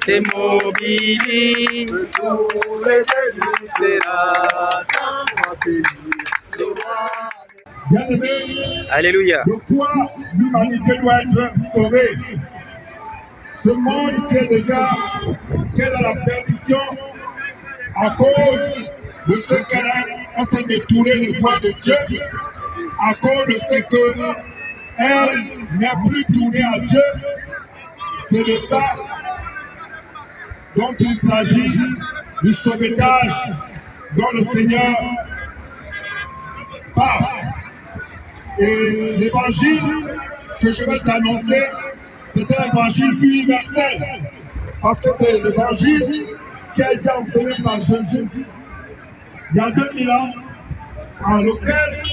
C'est mobilisé, tous les élus, c'est la Alléluia. De quoi l'humanité doit être sauvée. Ce monde qui est dans la perdition à cause de ce qu'elle s'est détournée des voies de Dieu, à cause de ce qu'elle n'a plus tourné à Dieu. C'est de ça dont il s'agit, du sauvetage dont le Seigneur parle. Et l'évangile que je vais t'annoncer, c'est un évangile universel. Parce que c'est l'évangile qui a été enseigné par Jésus il y a 2000 ans, en lequel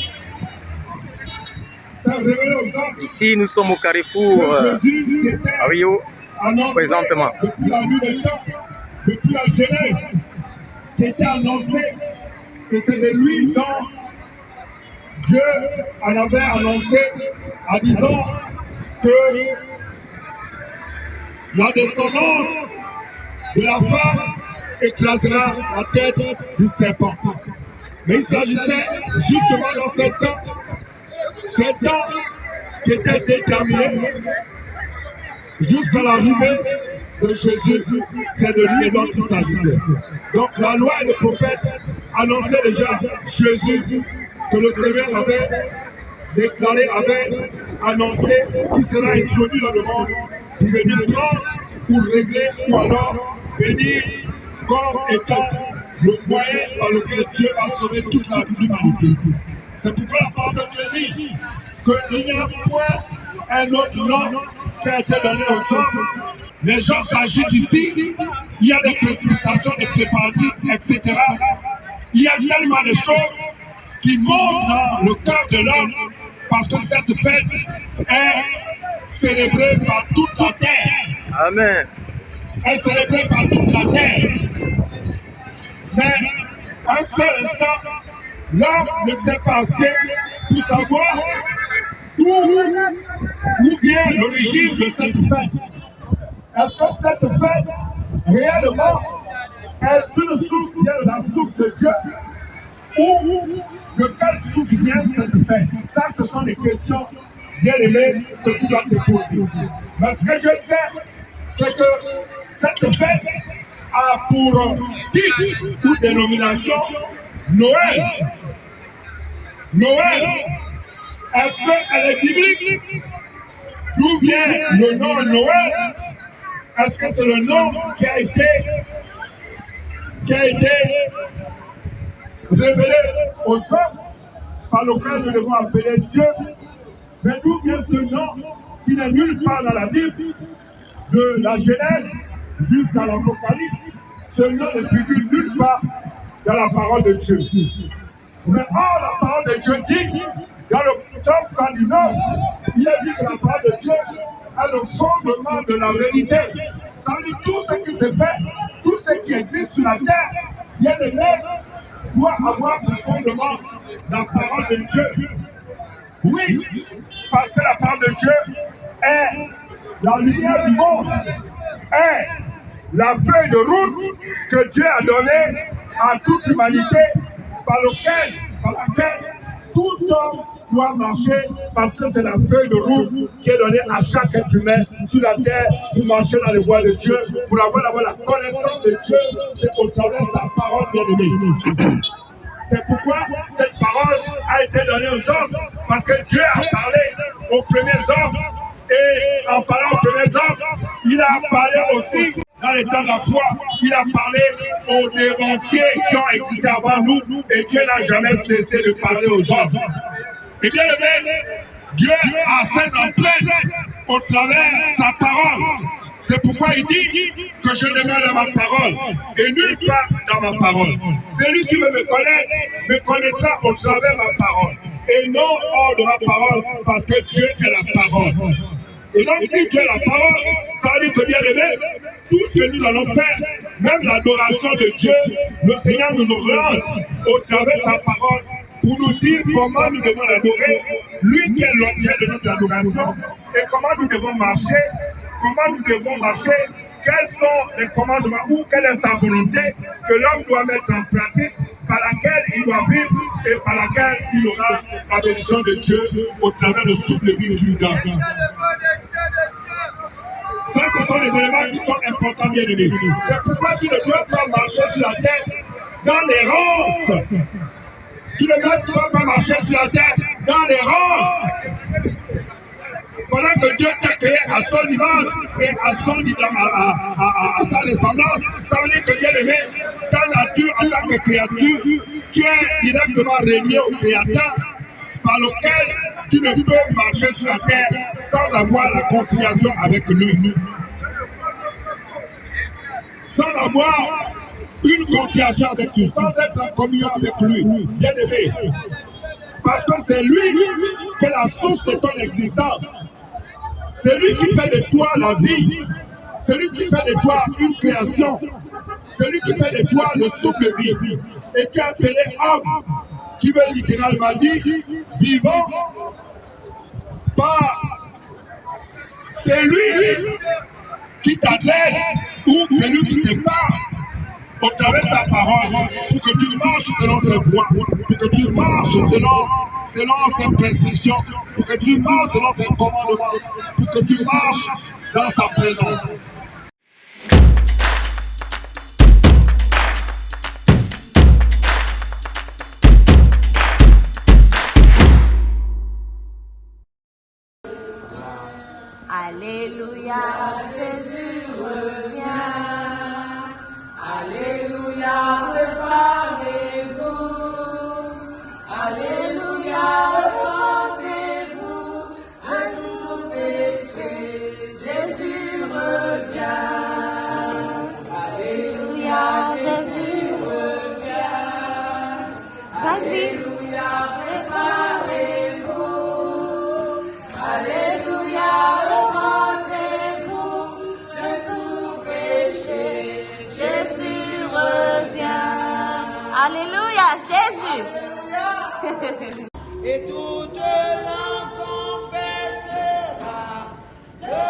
s'est révélé aux hommes. Ici, nous sommes au carrefour à Rio, présentement. Depuis la nuit des temps, depuis la Genèse, qui était annoncé que c'est de lui dont Dieu en avait annoncé en disant que la descendance de la femme écrasera la tête du serpent. Mais il s'agissait justement dans cet temps qui était déterminé jusqu'à l'arrivée de Jésus. C'est de lui dont il s'agissait. Donc la loi et le prophète annonçaient déjà Jésus, que le Seigneur avait déclaré, avait annoncé, qui sera introduit dans le monde pour venir prendre, pour régler, ou alors venir comme étant le moyen par lequel Dieu a sauvé toute l'humanité. C'est pourquoi la parole de Dieu dit qu'il n'y a point un autre nom qui a été donné aux hommes. Les gens s'agitent ici, il y a des précipitations, des préparatifs, etc. Il y a tellement de choses qui montent dans le cœur de l'homme parce que cette fête est célébrée par toute la terre. Amen. Elle est célébrée par toute la terre. Mais un seul instant, l'homme ne s'est passé pour savoir d'où vient l'origine de cette fête. Est-ce que cette fête, réellement, est une source, vient de la source de Dieu? Ou de quelle source vient cette fête? Ça, ce sont des questions bien aimées que tu dois te poser. Mais ce que je sais, c'est que cette fête a pour titre ou dénomination Noël. Noël, est-ce qu'elle est biblique? D'où vient le nom Noël? Est-ce que c'est le nom qui a été révélé aux hommes par lequel nous devons appeler Dieu? Mais d'où vient ce nom qui n'est nulle part dans la Bible, de la Genèse jusqu'à l'Apocalypse? Ce nom ne figure nulle part dans la parole de Dieu. Mais la parole de Dieu dit, dans le psaume 119, il a dit que la parole de Dieu est le fondement de la vérité. Ça veut dire tout ce qui se fait, tout ce qui existe sur la terre, bien aimé, doit avoir pour fondement la parole de Dieu. Oui, parce que la parole de Dieu est la lumière du monde, est la feuille de route que Dieu a donnée à toute l'humanité, par laquelle tout homme doit marcher, parce que c'est la feuille de route qui est donnée à chaque être humain sur la terre pour marcher dans les voies de Dieu, pour avoir la connaissance de Dieu, c'est au travers de sa parole bien-aimée. C'est pourquoi cette parole a été donnée aux hommes, parce que Dieu a parlé aux premiers hommes, et en parlant aux premiers hommes, il a parlé aussi dans les temps de la foi, il a parlé aux dévanciers qui ont existé avant nous, et Dieu n'a jamais cessé de parler aux hommes. Et bien aimé, Dieu a fait entrer au travers sa parole. C'est pourquoi il dit que je demeure dans ma parole et nulle part dans ma parole. Celui qui veut me connaître me connaîtra au travers de ma parole et non hors de ma parole, parce que Dieu est la parole. Et donc, si tu as la parole, ça veut dire que bien aimé, tout ce que nous allons faire, même l'adoration de Dieu, le Seigneur nous oriente au travers de sa parole pour nous dire comment nous devons l'adorer, lui qui est l'objet de notre adoration, et comment nous devons marcher, quels sont les commandements ou quelle est sa volonté que l'homme doit mettre en pratique, par laquelle il doit vivre et par laquelle il aura la bénédiction de Dieu au travers de souffle de vie du temps. Ça, ce sont les éléments qui sont importants, bien aimés. C'est pourquoi tu ne dois pas marcher sur la terre dans l'errance. Tu ne dois pas marcher sur la terre dans l'errance. Pendant que Dieu t'a créé à son image et à sa descendance, ça veut dire que Dieu aimé, ta nature en tant que créature, tu es directement relié au Créateur, par lequel tu ne peux marcher sur la terre sans avoir la conciliation avec lui. Sans avoir une conciliation avec lui, sans être en communion avec lui, bien aimé. Parce que c'est lui qui est la source de ton existence. C'est lui qui fait de toi la vie. C'est lui qui fait de toi une création. C'est lui qui fait de toi le souffle de vie. Et tu es appelé homme, qui veut littéralement dire vivant. C'est lui qui t'adresse ou c'est lui qui te parle au travers de sa parole pour que tu marches selon ses voies, pour que tu marches selon ses prescriptions, pour que tu marches selon ses commandements, pour que tu marches dans sa présence. Alléluia, Jésus revient. Alléluia, préparez-vous. Alléluia, repentez-vous de nos péchés. Jésus revient. Alléluia, Jésus revient. Alléluia, préparez-vous. Alléluia, repentez-vous de tout péché. Jésus revient. Alléluia, Jésus. Et toute langue confessera que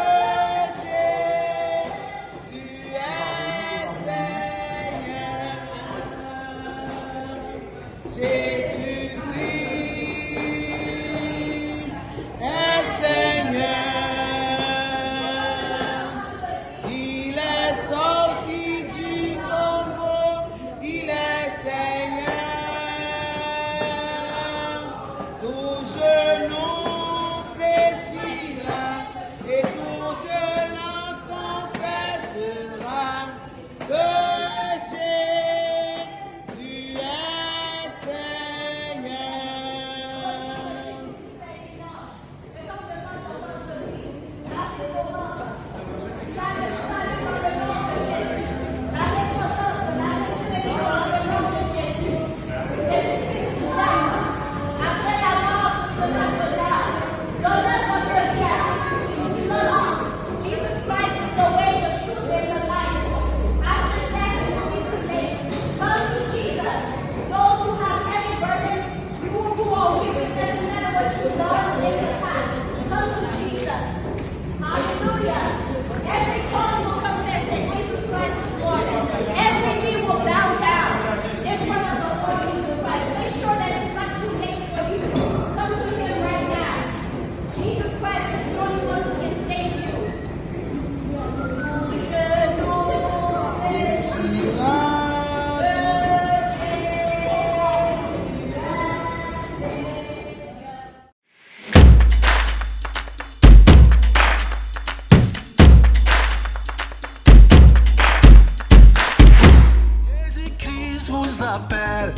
Jésus est Seigneur. Jésus-Christ est Seigneur. Il est sorti du tombeau, il est Seigneur. Tout genou fléchira et toute langue confessera que Jésus est Seigneur. Jesus Christ is the way, the truth, and the life. After death, it will be too late. Come to Jesus. Those who have heavy burden, you who are weary, it doesn't matter what you've done in the past. Come to Jesus. Hallelujah. Every tongue will confess that Jesus Christ is Lord. Every knee will bow down in front of the Lord Jesus Christ. Make sure that it's not too late for you. Come to Him right now. Jesus Christ is the only one who can save you. Jésus-Christ vous appelle,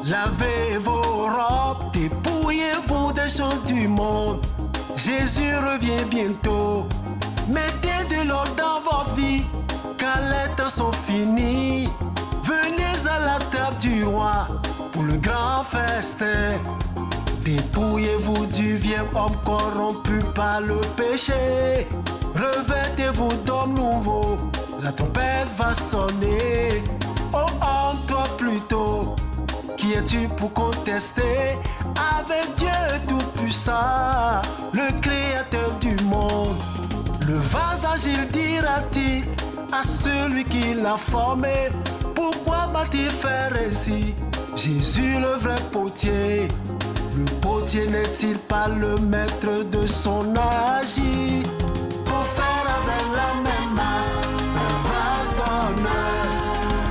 lavez vos robes, dépouillez-vous des choses du monde. Jésus revient bientôt, mettez de l'ordre dans votre vie, car les temps sont finis. Venez à la table du roi pour le grand festin, dépouillez-vous jour du vieil homme corrompu par le péché. Revêtez-vous d'hommes nouveaux, la trompette va sonner. Oh homme, toi plutôt, qui es-tu pour contester avec Dieu tout-puissant, le créateur du monde? Le vase d'Agile dira-t-il à celui qui l'a formé: pourquoi m'a-t-il fait ainsi? Jésus le vrai potier. Le potier n'est-il pas le maître de son agir? Pour faire avec la même masse un vase d'honneur.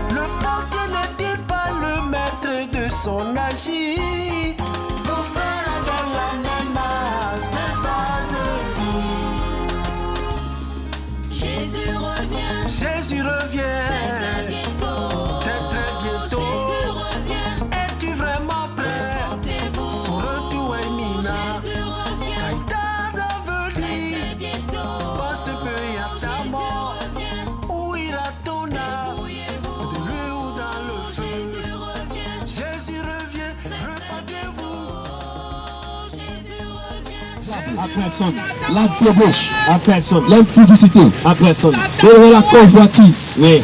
Le potier n'est-il pas le maître de son agir? Pour faire avec la même masse un vase de vie. Jésus revient. Jésus revient. Très bientôt. Très bientôt. Jésus revient. Es-tu vraiment prêt? Portez-vous. Son retour est imminent. Jésus revient. Quand il tarde à venir, Très bientôt. pense peu à ta Jésus mort. revient. Où ira ton âme? Débrouillez-vous. De lui ou dans le feu? Jésus revient. Jésus revient, repentez-vous. Jésus revient. À personne. La débauche. À personne. L'impudicité. À personne. Et la convoitise. Oui.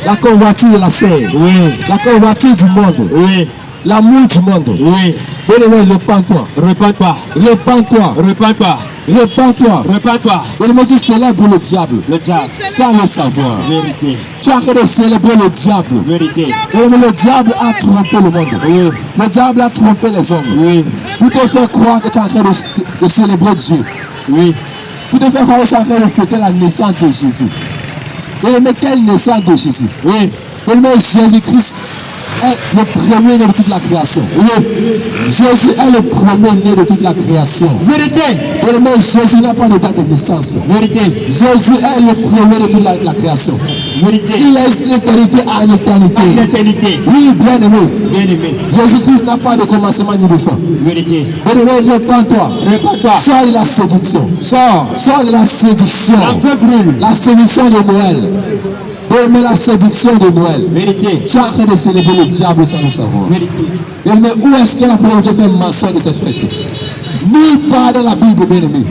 La convoitise de la chair. Oui. La convoitise du monde. Oui. L'amour du monde. Oui. Bien-aimé, repends-toi. Repends-toi. Repends-toi. Repends-toi. Repends-toi. Repends-toi. Bien-aimé, tu célèbres le diable. Le diable. Sans le savoir. Vérité. Tu as arrêté de célébrer le diable. Vérité. Bien-aimé, le diable a trompé le monde. Oui. Le diable a trompé les hommes. Oui. Pour te faire croire que tu es en train de célébrer Dieu. Oui. Pour te faire croire que tu es en train de fêter la naissance de Jésus. Bien-aimé, quelle naissance de Jésus? Oui. Bien-aimé, Jésus-Christ est le premier né de toute la création. Oui. Jésus est le premier né de toute la création. Vérité. Bien-aimé, Jésus n'a pas de date de naissance. Vérité. Jésus est le premier de toute la création. Vérité. Il est d'éternité à éternité. L'éternité. Oui, bien-aimé. Bien-aimé. Jésus-Christ n'a pas de commencement ni de fin. Vérité. Bien-aimé, répands-toi. Répands-toi. Sors de la séduction. Sors de la séduction. La feu brûle. La séduction de Noël. Bien-aimé, la séduction de Noël. Vérité. Tu es en train de célébrer le diable sans le savoir. Vérité. Bien-aimé, où est-ce que la parole de Dieu fait mention de cette fête? Nulle part dans la Bible, bien-aimé.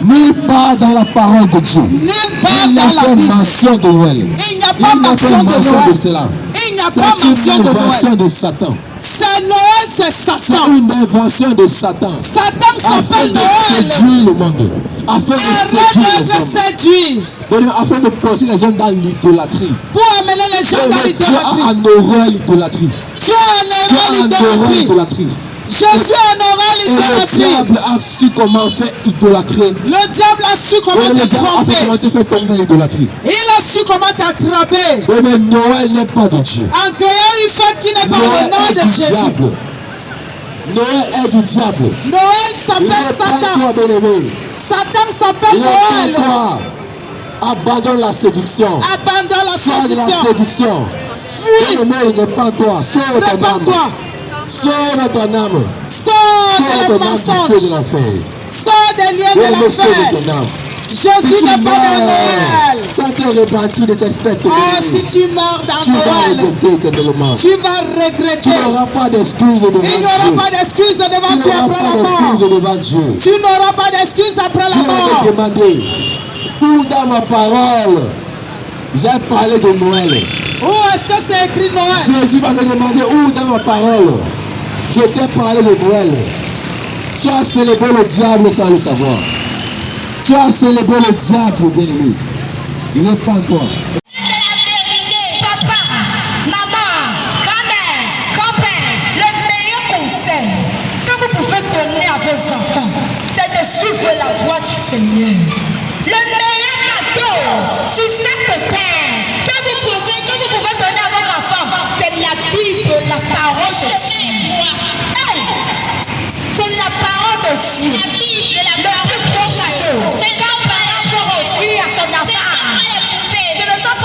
Nulle part dans la parole de Dieu. Il n'y a pas mention de Noël. Il n'y a pas mention de Noël. cela. Il n'y a pas C'est mention une de invention Noël. de Satan. C'est Noël, c'est C'est Satan. une invention de Satan. Satan Afin s'appelle de Noël. séduire le monde. Afin de séduire Arrête les de hommes. séduire. Afin de pousser les hommes dans l'idolâtrie. Pour amener les gens dans Tu l'idolâtrie. as en horreur l'idolâtrie. Tu as Tu en as horreur en horreur l'idolâtrie. l'idolâtrie. Jésus en horreur Et le l'idolâtrie. diable a su comment faire idolâtrer. Le diable a su Et comment le te diable a fait comment tromper. te faire tomber dans l'idolâtrie. Il a su comment t'attraper. Mais Noël n'est pas de Dieu. En créant une fête qui n'est pas le Noël nom est de du Jésus. diable. Noël est du diable. Noël s'appelle Satan. Répands-toi, bien-aimé. Satan s'appelle Noël. Répands-toi. Abandonne la séduction. Abandonne la Sors de la séduction. séduction. Fuis. Bien-aimé, répands-toi. Sors de ton âme. Répands-toi. Sors de ton âme. Sors de Sors la de ton âme du feu mensonge. de l'enfer. Sors des liens de Bien-aimé, sors de l'enfer. ton âme. Jésus n'est pas dans Noël. Sans te repentir de cette fête, Oh, si tu meurs dans tu vas Noël, regretter éternellement. tu vas Tu regretter. n'auras pas d'excuses devant Il n'y Dieu. aura pas d'excuses devant Tu Dieu n'auras après pas la mort. d'excuses devant Dieu. Tu n'auras pas d'excuses après la Tu vas te mort. demander, où dans ma parole, j'ai parlé de Noël. Où est-ce que c'est écrit Noël? Jésus va te demander, où dans ma parole, je t'ai parlé de Noël. Tu as célébré le diable sans le savoir. Tu as célébré le diable, bien-aimé. Répands-toi. Papa, maman, grand-mère, grand-père, le meilleur conseil que vous pouvez donner à vos enfants, c'est de suivre la voie du Seigneur. Le meilleur cadeau sur cette terre que vous pouvez donner à votre enfant, c'est la Bible, la parole de Dieu. Hey! C'est la parole de Dieu. La Bible, la parole de Dieu. C'est quand parent peut offrir à son enfant. Ce ne sont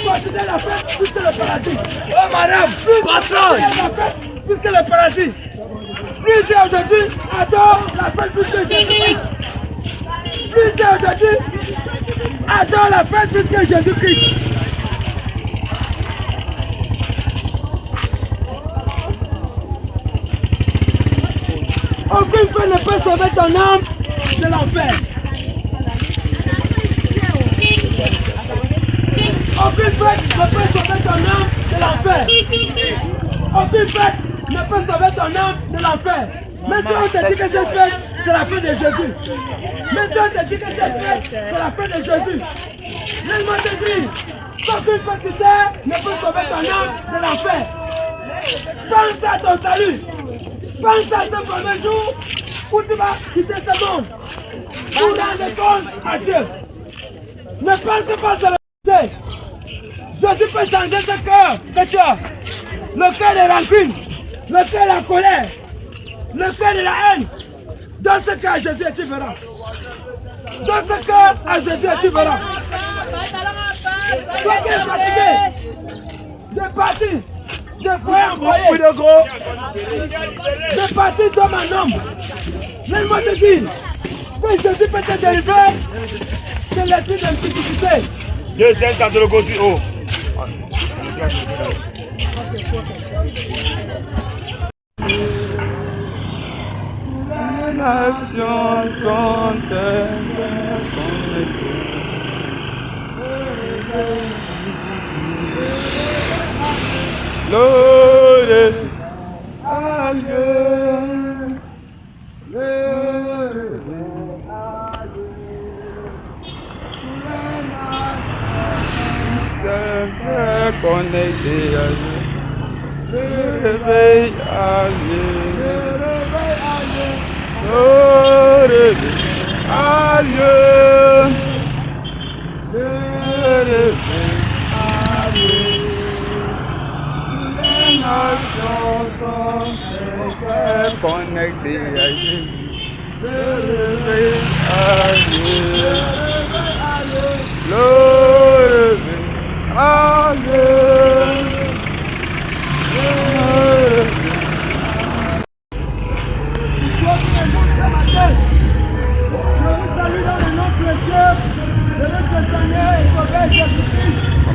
continuez la fête jusqu'à le paradis. Oh madame, passage la fête jusqu'à le paradis. Plusieurs aujourd'hui adorent la fête puisque Jésus-Christ. Plusieurs aujourd'hui adorent la fête puisque Jésus-Christ. Aucune fête ne peut sauver ton âme de l'enfer. Aucune fête ne peut sauver ton âme de l'enfer. Aucune fête ne peut sauver ton âme de l'enfer. Maintenant on te dit que cette fête, c'est la fête de Jésus. Maintenant on te dit que cette fête, c'est la fête de Jésus. Laisse-moi te dire, aucune fête sur terre ne peut sauver ton âme de l'enfer. Pense à ton salut. Pense à ce premier jour où tu vas quitter ce monde. Pour rendre compte à Dieu. Ne pense pas sur le passé. Jésus peut changer ce cœur que tu as. Le cœur de rancune, le cœur de la colère, le cœur de la haine. Dans ce cœur à Jésus et tu verras. Dans ce cœur à Jésus et tu verras. Toi qui es fatigué de partir, de foyer en foyer, de partir d'homme en homme. Laisse-moi te dire que Jésus peut te délivrer de l'esprit d'impudicité. Deuxième temps de le goûter haut. Les nations sont interconnectées. Gloire à Dieu. Connecté à Dieu, le réveil à Dieu, le réveil à Dieu, le réveil à Dieu, le réveil à Dieu. Les nations sont connectées à Jésus, le réveil à Dieu, le réveil.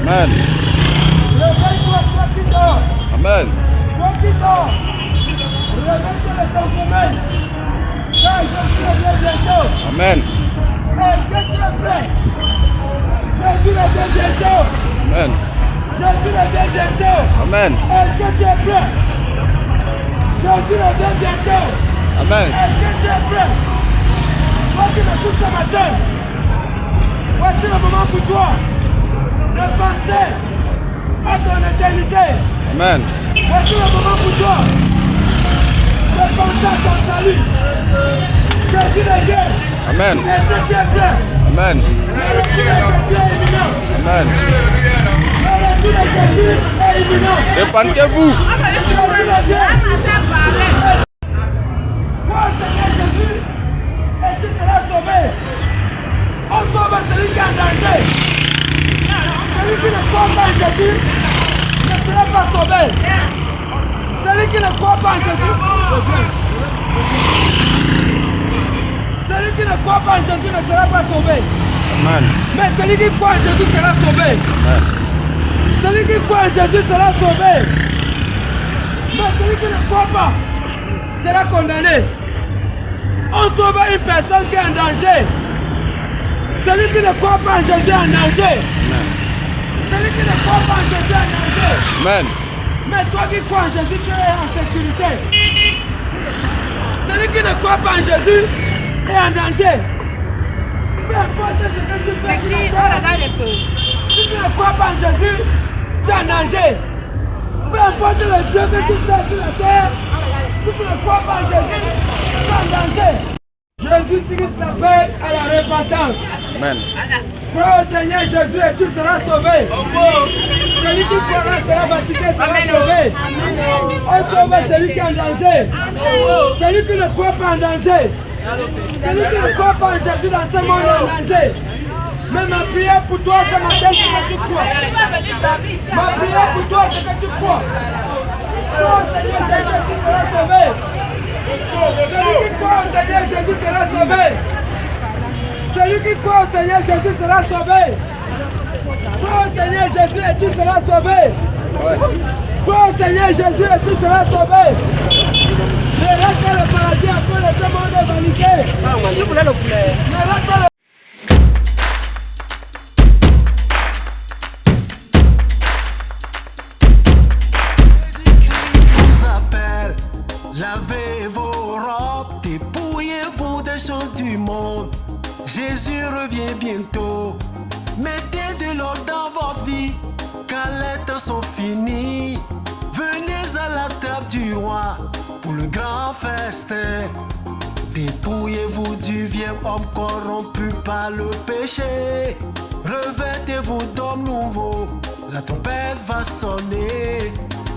Amen. Amen. Amen. Jésus le Dieu bientôt. Amen. Jésus le Dieu bientôt. Amen. Est-ce que tu es prêt? Jésus le Dieu bientôt. Amen. Est-ce que tu es prêt? Toi qui m'écoutes ce matin, voici le moment pour toi de penser à ton éternité. Amen. Voici le moment pour toi de penser à ton salut. Jésus le Dieu. Amen. Est-ce que tu es prêt? Amen. Amen. Répandez-vous. Et tu seras sauvé. On sauve celui qui est en danger. Celui qui ne croit pas en Jésus ne sera pas sauvé. Celui qui ne croit pas en Jésus. Celui qui ne croit pas en Jésus ne sera pas sauvé. Amen. Mais celui qui croit en Jésus sera sauvé. Amen. Celui qui croit en Jésus sera sauvé. Mais celui qui ne croit pas sera condamné. On sauve une personne qui est en danger. Celui qui ne croit pas en Jésus est en danger. Amen. Celui qui ne croit pas en Jésus est en danger. Amen. Mais toi qui crois en Jésus, tu es en sécurité. Celui qui ne croit pas en Jésus est en danger. Peu importe ce que tu fais, si tu ne crois pas en Jésus, tu es en danger. Peu importe le Dieu que tu fais sur la terre, si tu ne crois pas en Jésus, tu es en danger. Jésus-Christ t'appelle à la repentance. Amen. Crois au Seigneur Jésus et tu seras sauvé. Celui qui croira sera baptisé, sera sauvé. On sauve celui qui est en danger. Celui qui ne croit pas en danger. Celui qui ne croit pas en Jésus dans ce monde est en danger. Mais ma prière pour toi ce matin, c'est que tu crois. Ma prière pour toi, c'est que tu crois. Toi, Seigneur Jésus, tu seras sauvé. Celui qui croit au Seigneur Jésus sera sauvé. Celui qui croit au Seigneur Jésus sera sauvé. Crois au Seigneur Jésus et tu seras sauvé. Crois au Seigneur Jésus et tu seras sauvé. Ne reste pas le paradis à cause de ce monde de vanité. Ne reste pas le lavez vos robes, dépouillez-vous des choses du monde. Jésus revient bientôt. Mettez de l'ordre dans votre vie, car les temps sont finis. Venez à la table du roi pour le grand festin. Dépouillez-vous du vieil homme corrompu par le péché. Revêtez-vous d'hommes nouveaux, la trompette va sonner.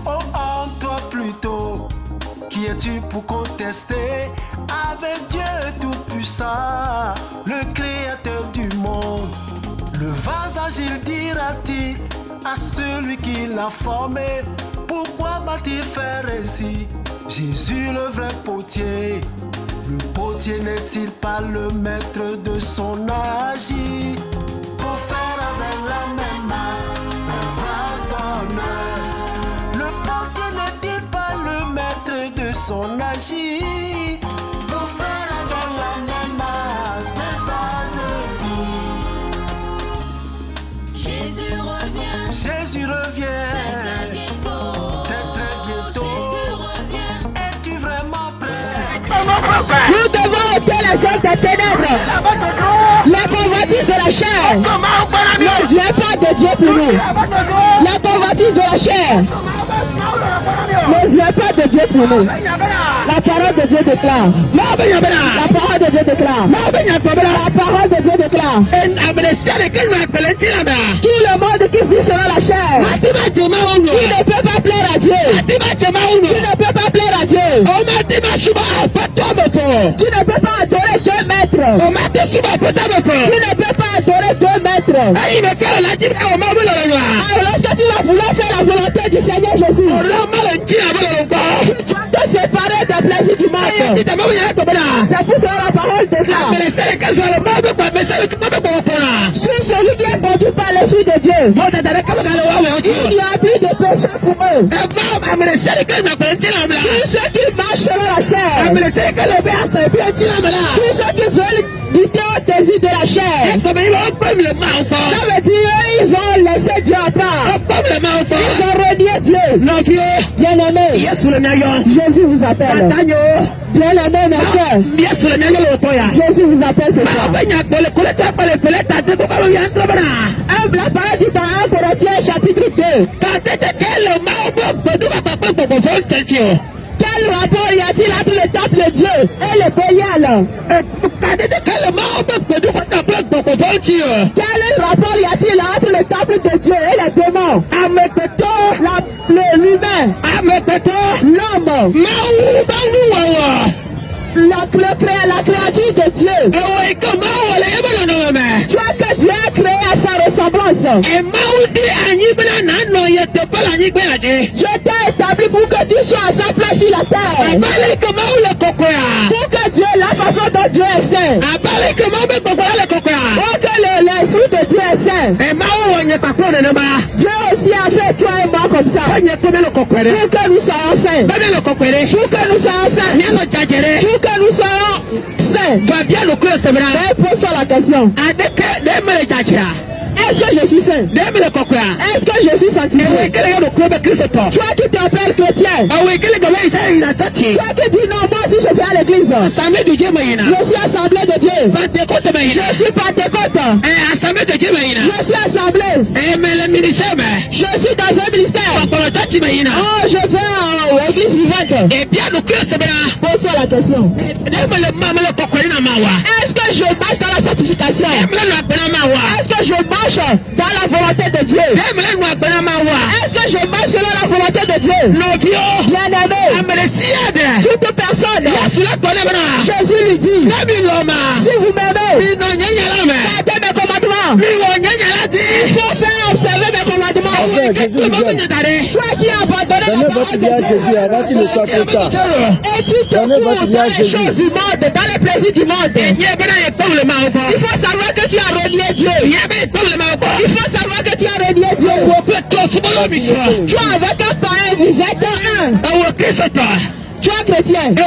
Oh homme, toi plutôt, qui es-tu pour contester avec Dieu Tout-Puissant, le Créateur du monde? Le vase d'argile dira-t-il à celui qui l'a formé, pourquoi m'a-t-il fait ainsi? Jésus le vrai potier. Le potier n'est-il pas le maître de son agir? Pour faire avec la même masse un vase d'honneur. Le potier n'est-il pas le maître de son agir? Pour faire avec la même masse un vase de vie. Jésus revient. Jésus revient. Très bientôt. Très bientôt. Jésus revient. Es-tu vraiment prêt? Nous devons ôter les choses des ténèbres, la convoitise de la chair, le pas de Dieu pour nous, la convoitise de la chair, le pas de Dieu pour nous. La parole de Dieu déclare. La parole de Dieu déclare. La parole de Dieu déclare. Tout le monde qui vit selon la chair, qui ne peut pas plaire à Dieu, qui ne peut pas plaire à Dieu. Tu ne peux pas adorer 2 mètres. Tu ne peux pas adorer 2 mètres. Alors lorsque tu vas vouloir faire la volonté du Seigneur Jésus, tu dois te séparer des plaisirs du monde. C'est pour cela la parole déclare. Sur celui qui est conduit par l'Esprit de Dieu, il n'y a plus de péché pour eux. Tous ceux qui marchent selon la chair, tous ceux qui veulent lutter au désir de la chair, ça veut dire ils ont laissé Dieu à part. Ils ont renié Dieu. Bien-aimé, Jésus vous appelle. Bien-aimé, mes frères, Jésus vous appelle ce soir. La parole dit dans 1 Corinthiens chapitre 2. Quel rapport y a-t-il entre le temple de Dieu et le Bélial? Quel rapport y a-t-il entre le temple de Dieu et les démons? L'humain, l'homme, la créature de Dieu. Tu vois que Dieu a créé à sa ressemblance. Dieu t'a établi pour que tu sois à sa place sur la terre. Pour que Dieu, la façon dont Dieu est saint. Pour que l'esprit de Dieu est saint. Dieu aussi a fait toi et moi comme ça. Pour que nous soyons saints. Pour que nous soyons saints. Pour que nous soyons saints. Pose la question. Est-ce que je suis saint? Est-ce que je suis sanctifié? Toi qui t'appelles chrétien, toi qui dis non, moi aussi je vais à l'église, je suis assemblée de Dieu, je suis pentecôte, je suis assemblée, je suis dans un ministère, oh je vais à l'église vivante. Pose la question. Est-ce que je marche dans la sanctification? Est-ce que je marche dans la volonté de Dieu? Est-ce que je marche selon la volonté de Dieu? Bien-aimé, toute personne, Jésus lui dit, si vous m'aimez, gardez mes commandements. commandements. Il faut faire observer mes commandements. Toi qui as abandonné la parole de Jésus avant qu'il ne soit trop tard. et tu te cours dans les choses du monde, dans les plaisirs du monde. Il faut savoir que tu as renié Dieu. Il faut savoir que tu as renié Dieu. Toi avec un païen, vous êtes un. Toi chrétien. Toi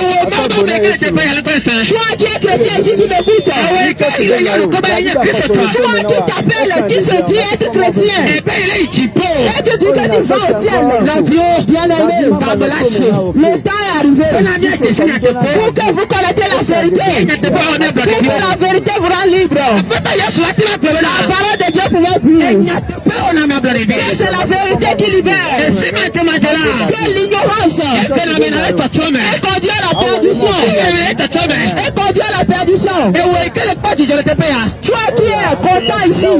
qui es chrétien, si tu m'écoutes. Toi qui t'appelles, qui se dit être chrétien. Et tu dis que tu vas au ciel. Bien aimé, le temps est arrivé. Pour que vous connaissiez la vérité. Pour que la vérité vous rend libre. La parole de Dieu pouvait dire. C'est la vérité qui libère. Que l'ignorance et conduit à la perdition. Et conduit à la perdition. Toi qui es content ici.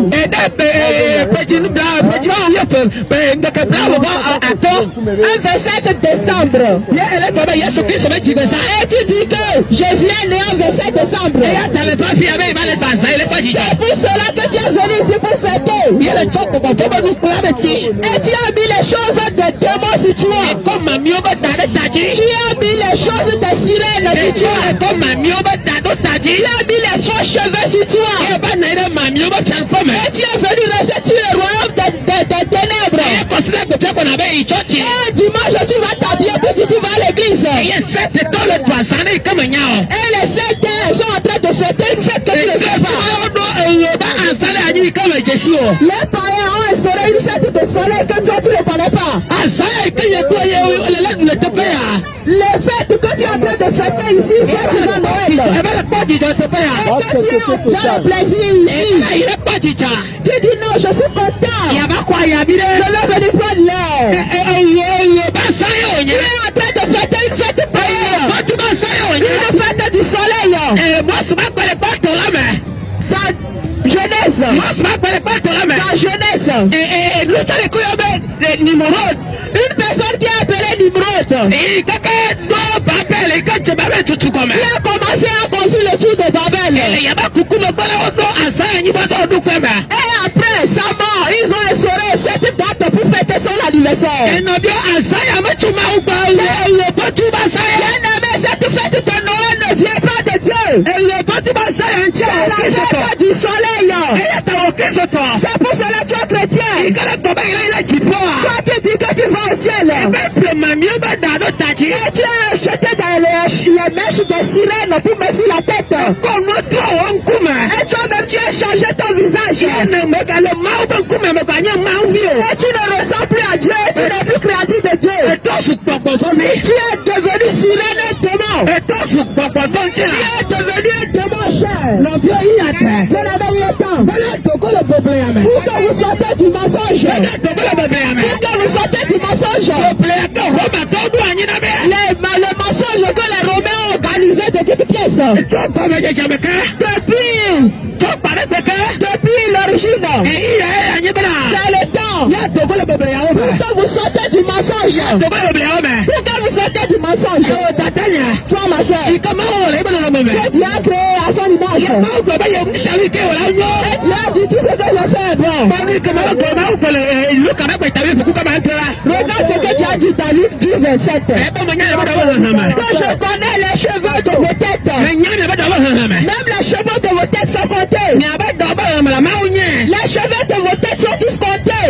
Un 27 décembre. Et tu dis que Jésus est né un 27 décembre. C'est pour cela que tu es venu ici pour fêter. Et tu as mis les choses de démons sur toi. Tu as mis les choses de sirènes sur toi. Tu as mis les faux cheveux sur toi. Et tu es venu restituer le royaume des ténèbres. Et dimanche tu vas t'habiller puis tu vas à l'église. Et les sectes sont en train de fêter une fête que tu ne sais pas. Les païens ont instauré une fête de soleil que toi tu ne connais pas. Les fêtes que tu es en train de fêter ici, c'est déjà Noël. Et que tu es dans le plaisir ici. Tu dis non, je suis content. Je vais venir prendre l'air. Tu es en train de fêter une fête païenne. Une fête du soleil. Ta jeunesse. Une personne qui est appelée Nimrod. Il a commencé à construire le tour de Babel. Et après sa mort, ils ont instauré cette date pour fêter son anniversaire. Cette fête de Noël ne vient pas de Dieu. C'est la fête du soleil. C'est pour cela que tu es chrétien. Toi qui dis que tu vas au ciel. Et tu as acheté dans les mèches de sirène pour mettre sur la tête. Et toi-même tu as changé ton visage. Et tu ne ressens plus à Dieu. Tu n'es plus créatif de Dieu. Tu es devenu sirène et démon. Tu es devenu un démon cher. Il est temps. Pour que vous sortez du mensonge. Pour que vous sortez du mensonge. Le mensonge que les Romains ont organisé de toutes pièces. Depuis l'origine. C'est le temps. Pour que vous sortez du mensonge. Pour que vous sortez du mensonge. Toi ma soeur. Que Dieu a créé à son image. Et Dieu a dit tout ce que je fais bon. Regarde ce que Dieu a dit dans Luc 10:7. Que je connais les cheveux de vos têtes. Même les cheveux de vos têtes sont comptés. Les cheveux de vos têtes sont tous comptés.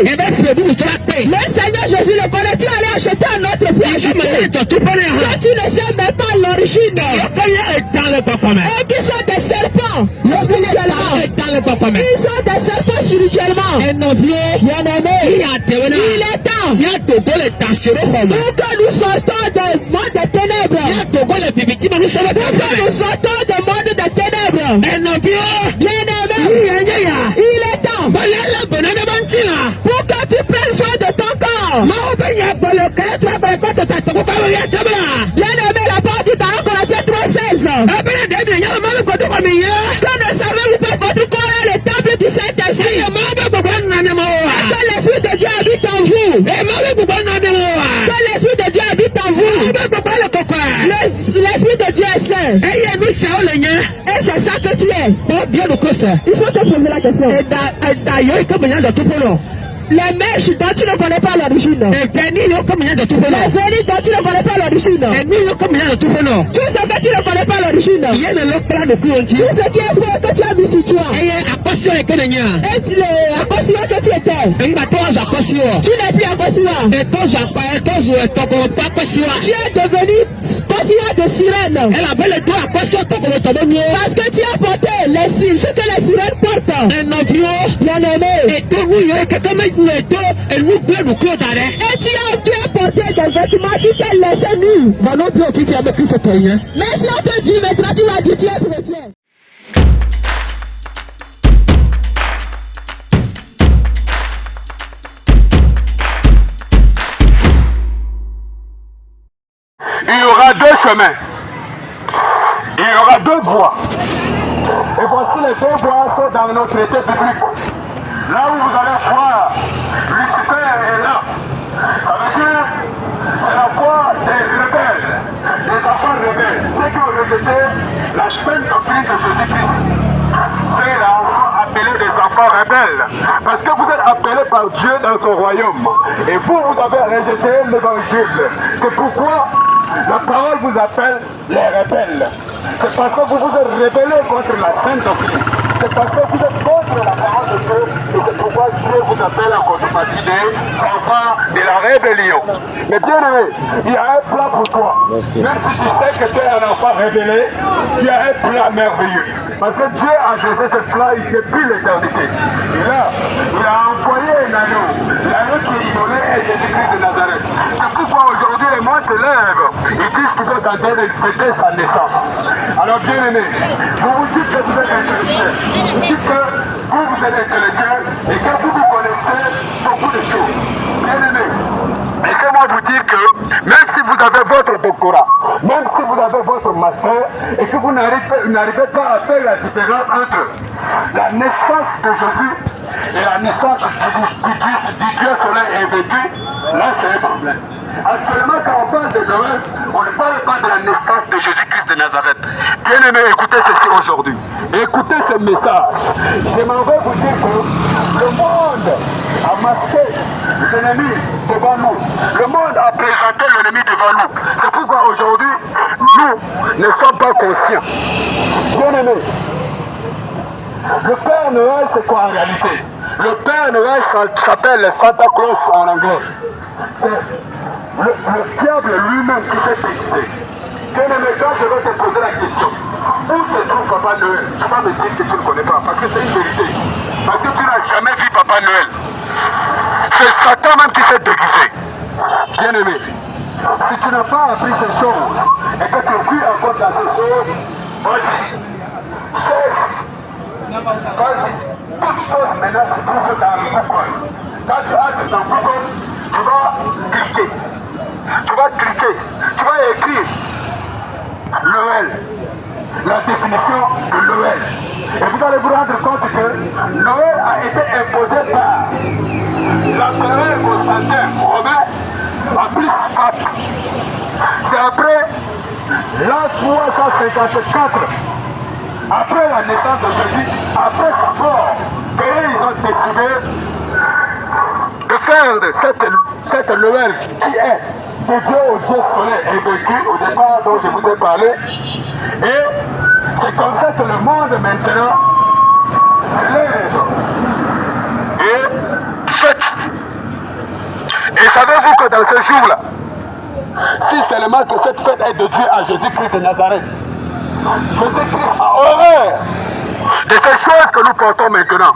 Le Seigneur Jésus le connaît. Tu allais acheter un autre prix. Que tu ne sais même pas l'origine. Et qui sont des serpents. Ils sont des serpents spirituellement. Bien aimé. Il est temps. Pour que nous sortons du monde des ténèbres. Pour que nous sortons du monde des ténèbres. Bien aimé. Il est temps. Pour que tu prennes soin de ton corps. Bien aimé, la parole du Tarot Colossiens 3:16. Que ne savez-vous pas votre corps est le temple du Saint-Esprit? Que l'Esprit de Dieu habite en vous. Que l'Esprit de Dieu habite en vous. L'Esprit de Dieu est saint. es. Et c'est ça que tu es. Bon, bien de cause. Il faut te poser la question. Et d'ailleurs, comme il y a de tout pour nous. Les mèches dont tu ne connais pas l'origine. Les bénis comme il y a de tout pour nous. Les bénis dont tu ne connais pas l'origine. Les bénis comme il y a de tout pour nous. Tout ce que tu ne connais pas l'origine. Il y a le plan de tout. Tout ce qui est faux que tu as mis sur toi. Et accosio et Kenya. Et tu es accosio que tu étais. Tu n'es plus accosio. Tu es devenu accosio de sirène. Elle avait le doigt accosio. Parce que tu as porté les signes. Ce que les sirènes portent. Un avion. Bien aimé. Et tout le monde. Et tu as porté des vêtements qui t'ont laissé nu. Mais si on te dit maintenant, tu vas dire tu es chrétien. Il y aura deux chemins. Il y aura deux voies. Et voici les deux voies sont dans notre traité biblique. Là où vous allez voir, Lucifer est là. Ça veut dire, c'est la voie des rebelles, des enfants rebelles, ceux qui ont rejeté la sainte doctrine de Jésus-Christ. Ceux-là sont appelés des enfants rebelles, parce que vous êtes appelés par Dieu dans son royaume. Et vous avez rejeté l'évangile. C'est pourquoi la parole vous appelle les rebelles. C'est parce que vous vous êtes rebellés contre la sainte doctrine. C'est parce que vous êtes contre la parole de Dieu. Et c'est pourquoi Dieu vous appelle en contrepartie des enfants de la rébellion. Mais bien aimé, il y a un plan pour toi. Merci. Même si tu sais que tu es un enfant rébellé, tu as un plan merveilleux. Parce que Dieu a jeté ce plan depuis l'éternité. Et là, il a envoyé un agneau. L'agneau qui est immolé est Jésus-Christ de Nazareth. C'est pourquoi aujourd'hui les mois se lèvent. Ils disent qu'ils sont en train de fêter sa naissance. Alors bien aimé, vous vous dites que vous êtes intellectuel. Vous dites que vous êtes intellectuel et que vous connaissez beaucoup de choses. Bien aimé, laissez-moi vous dire que même si vous avez votre doctorat, même si vous avez votre master et que vous n'arrivez pas à faire la différence entre la naissance de Jésus et la naissance du Dieu soleil invaincu, là c'est un problème. Actuellement, quand on parle de Noël, on ne parle pas de la naissance de Jésus-Christ de Nazareth. Bien aimé, écoutez ceci aujourd'hui. Écoutez ce message. J'aimerais vous dire que le monde a masqué l'ennemi devant nous. Le monde a présenté l'ennemi devant nous. C'est pourquoi aujourd'hui, nous ne sommes pas conscients. Bien aimé, le Père Noël, c'est quoi en réalité? Le Père Noël s'appelle Santa Claus en anglais. C'est le diable lui-même qui s'est déguisé. Bien aimé, quand je vais te poser la question, où se trouve Papa Noël? Tu vas me dire que tu ne connais pas, parce que c'est une vérité. Parce que tu n'as jamais vu Papa Noël. C'est Satan même qui s'est déguisé. Bien aimé, si tu n'as pas appris ces choses, et que tu vis encore dans ces choses, vas-y, vas-y, toutes choses maintenant se trouvent dans Google. Quand tu entres dans Google, tu vas cliquer, tu vas écrire Noël, la définition de Noël. Et vous allez vous rendre compte que Noël a été imposé par l'empereur Constantin romain en plus 4. C'est après l'an 354, après la naissance de Jésus, après sa mort, qu'ils ont décidé de faire cette Noël qui est dédiée au Dieu soleil invaincu au départ dont je vous ai parlé. Et c'est comme ça que le monde maintenant se lève et fête. Et savez-vous que dans ce jour-là, si seulement que cette fête est de Dieu à Jésus-Christ de Nazareth, Jésus-Christ a horreur de ces choses que nous portons maintenant.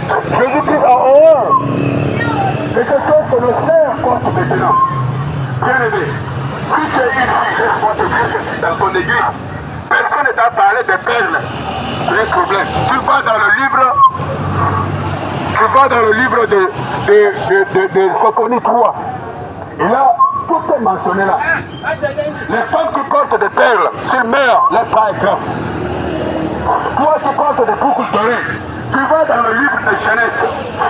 Jésus-Christ a horreur de ces choses que nos sœurs portent maintenant. Bien aimé, si tu es ici, laisse-moi te dire que si dans ton église, personne ne t'a parlé des perles, c'est un problème. Tu vas dans le livre de Sophonie 3. Et là, tout est mentionné là. Les femmes qui portent des perles, s'ils meurent, leur frère est grand. Toi, tu portes des boucles dorées. Tu vas dans le livre de Genèse.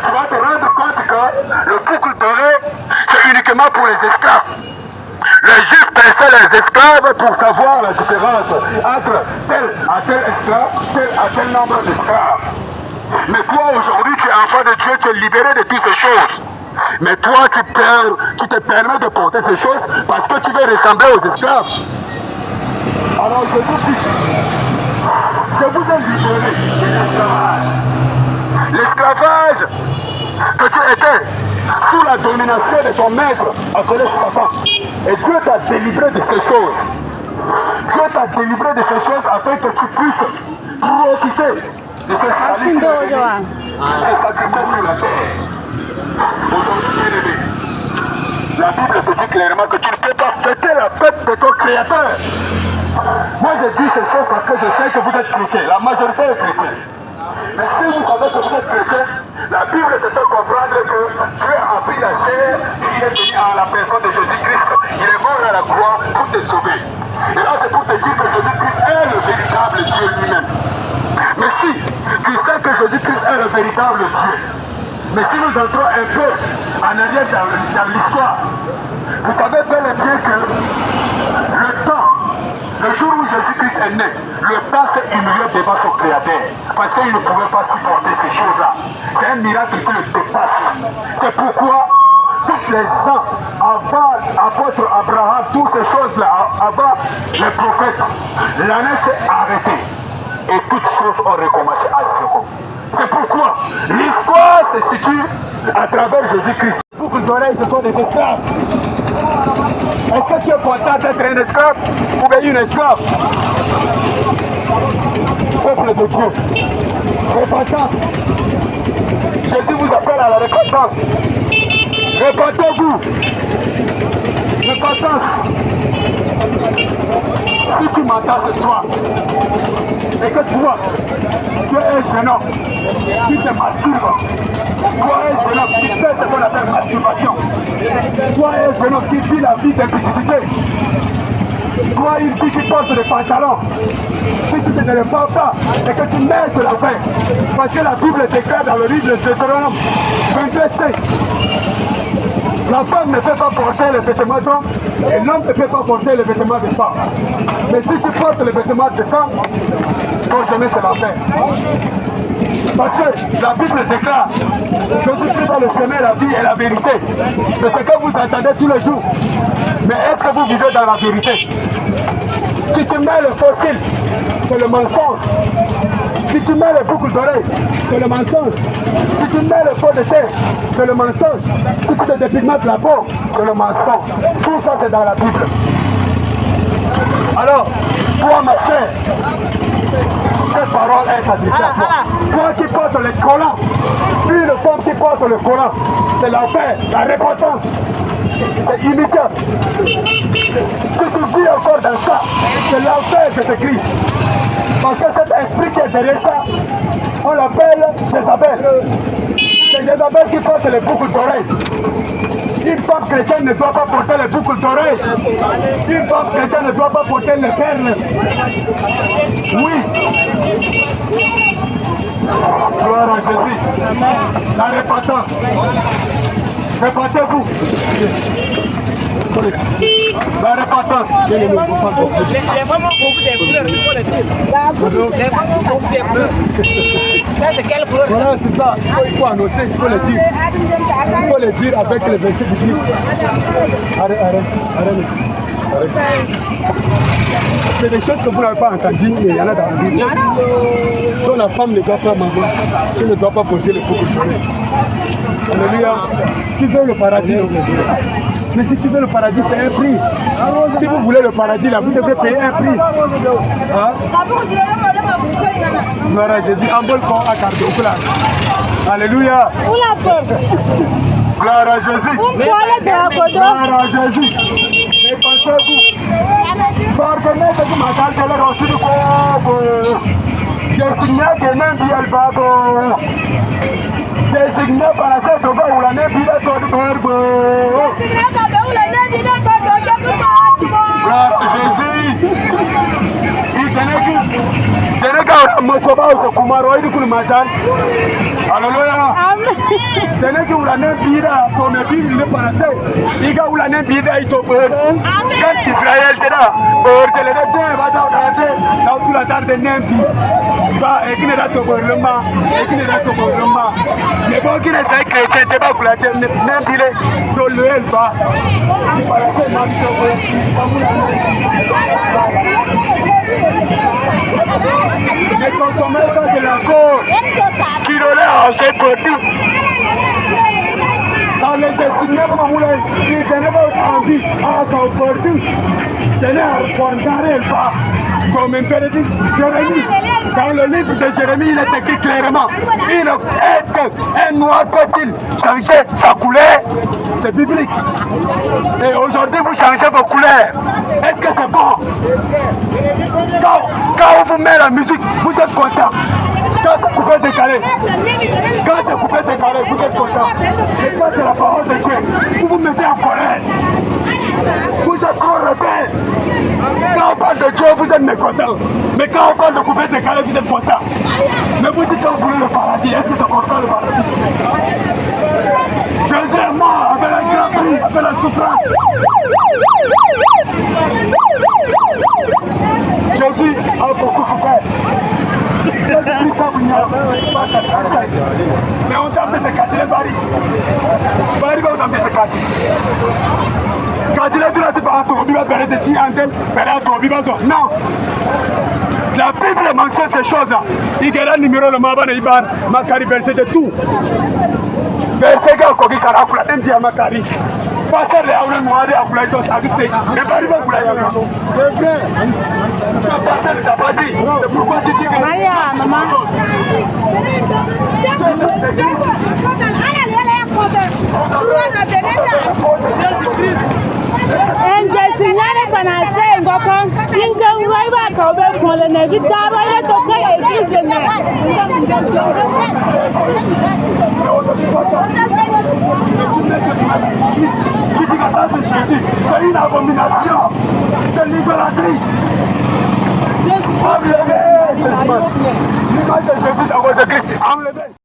Tu vas te rendre compte que le boucle doré, c'est uniquement pour les esclaves. Les juifs pensaient les esclaves pour savoir la différence entre tel à tel esclave, tel à tel nombre d'esclaves. Mais toi aujourd'hui tu es enfant de Dieu, tu es libéré de toutes ces choses. Mais toi tu te permets de porter ces choses parce que tu veux ressembler aux esclaves. Alors je vous dis, je vous ai libéré de l'esclavage. L'esclavage que tu étais sous la domination de ton maître appelé Satan. Et Dieu t'a délivré de ces choses. Dieu t'a délivré de ces choses afin que tu puisses profiter de ce salut qui est sacrifié sur la terre. Aujourd'hui, bien-aimé, la Bible te dit clairement que tu ne peux pas fêter la fête de ton Créateur. Moi, je dis ces choses parce que je sais que vous êtes chrétiens. La majorité est chrétienne. Mais si vous savez que vous êtes chrétien, la Bible te fait comprendre que Dieu a pris la chair et il est venu à la personne de Jésus-Christ. Il est mort à la croix pour te sauver. Et là, c'est pour te dire que Jésus-Christ est le véritable Dieu lui-même. Mais si tu sais que Jésus-Christ est le véritable Dieu, mais si nous entrons un peu en arrière dans l'histoire, vous savez bel et bien que le temps, le jour où Jésus-Christ est né, le temps s'est humilié devant son Créateur parce qu'il ne pouvait pas supporter ces choses-là. C'est un miracle qui le dépasse. C'est pourquoi toutes les ans avant l'apôtre Abraham, toutes ces choses-là, avant les prophètes, l'année s'est arrêtée et toutes choses ont recommencé à zéro. C'est pourquoi l'histoire se situe à travers Jésus-Christ. Pour que les oreilles, ce sont des esclaves. Est-ce que tu es content d'être un esclave ou bien une esclave? Peuple de Dieu, repentance. Jésus vous appelle à la repentance. Repentez-vous. Repentance. Si tu m'entends ce soir et que toi, tu es un jeune homme qui te masturbe, toi un jeune homme qui fait ce qu'on appelle masturbation, toi un jeune homme qui vit la vie d'impudicité, toi une fille qui porte des pantalons, si tu ne le portes pas et que tu mets sur la fin, parce que la Bible déclare dans le livre de Deutéronome 22:5, la femme ne peut pas porter les vêtements d'homme et l'homme ne peut pas porter les vêtements de femme. Mais si tu portes les vêtements de femme, ton chemin c'est l'enfer. Parce que la Bible déclare que tu pries dans le chemin, la vie et la vérité. C'est ce que vous entendez tous les jours. Mais est-ce que vous vivez dans la vérité? Si tu mets le fossile, c'est le mensonge. Si tu mets les boucles d'oreilles, c'est le mensonge. Si tu mets le pot de terre, c'est le mensonge. Si tu te dépigmentes la peau, c'est le mensonge. Tout ça, c'est dans la Bible. Alors, toi, ma sœur, cette parole est adressée à toi. Toi qui portes les collants, une femme qui porte le collant, c'est l'enfer, la repentance. C'est immédiat. Si tu vis encore dans ça, c'est l'enfer que te crie. Parce que cet esprit qui est derrière ça, on l'appelle Jézabel. C'est Jézabel qui porte les boucles d'oreilles. Une femme chrétienne ne doit pas porter les boucles d'oreilles. Une femme chrétienne ne doit pas porter les perles. Oui. Gloire à Jésus. La repentance. Répentez-vous. La repentance. Il y a vraiment beaucoup de couleurs, il faut le dire. Il y a vraiment beaucoup de couleurs. Ça, c'est quelle couleur? Voilà, c'est ça. Il faut annoncer, il faut le dire. Il faut le dire avec les versets du livre. Arrête. C'est des choses que vous n'avez pas entendues, mais il y en a dans la Bible. Donc la femme ne doit pas manger. Tu ne dois pas porter le boucles d'oreilles. Alléluia. Tu veux le paradis, mais si tu veux le paradis, c'est un prix. Si vous voulez le paradis, là, vous devez payer un prix. Hein? Gloire à Jésus. Alléluia. Gloire à Jésus. Gloire à Jésus. Répentez-vous. Pardonnez ce qui m'a dit qu'elle est reçue du corps. Désigné que même si elle va désigné par la tête de bas où la nez vide à ton corps. Gloire à Jésus. Alléluia. Tenez que vous l'avez bida, comme dit le français, il y a où l'année bida, il te peut. Quand Israël était là, pour te le dire, va dans tout la terre de Nempi. Bah, et qui n'est pas au gouvernement, et qui n'est pas au gouvernement. Mais bon, qui n'est pas chrétien, c'est pas pour la terre, Nempi, sur le Elba. Les consommateurs de la côte qui relaient à ces produits. Dans les destinés comme vous l'avez dit, je n'ai pas envie à son produit. Je n'ai pas comme un peu dit Jérémie. Dans le livre de Jérémie, il est écrit clairement. Est-ce qu'un noir peut-il changer sa couleur? C'est biblique. Et aujourd'hui, vous changez vos couleurs. Est-ce que c'est bon? Quand on vous met la musique, vous êtes content. Quand c'est coupé décalé, vous êtes content. Et quand c'est la parole de Dieu, vous vous mettez en colère. Vous êtes trop rebelle. Quand on parle de Dieu, vous êtes mécontent. Mais quand on parle de coupé décalé, vous êtes content. Mais vous dites que vous voulez le paradis. Est-ce que c'est content le paradis? Jésus est mort avec la grand prix, avec la souffrance. Jésus a beaucoup souffert. Mais on t'a fait se casser les barils. Barils va on t'a fait se casser. Quand il est dit là, c'est pas un tour, il va faire des signes en tel, faire un tour, il va dire non. La Bible mentionne ces choses-là. Il y a un numéro de Mabana Ibar, Makari, verset de tout. Verset de Kogi Karakula, M. Makari. Passer les Aoulen Mouade à Koulaïtos, à Vite, mais pas arriver à Koulaïtos. C'est vrai. Passer les Abadi, c'est pourquoi tu dis que. Maya, maman. Signale panase ngoko inga waiba ka obe kole na vitaba ile to ka eglise na c'est une abomination, c'est l'idolâtrie. Enlevez l'image de Jésus dans vos églises, enlevez.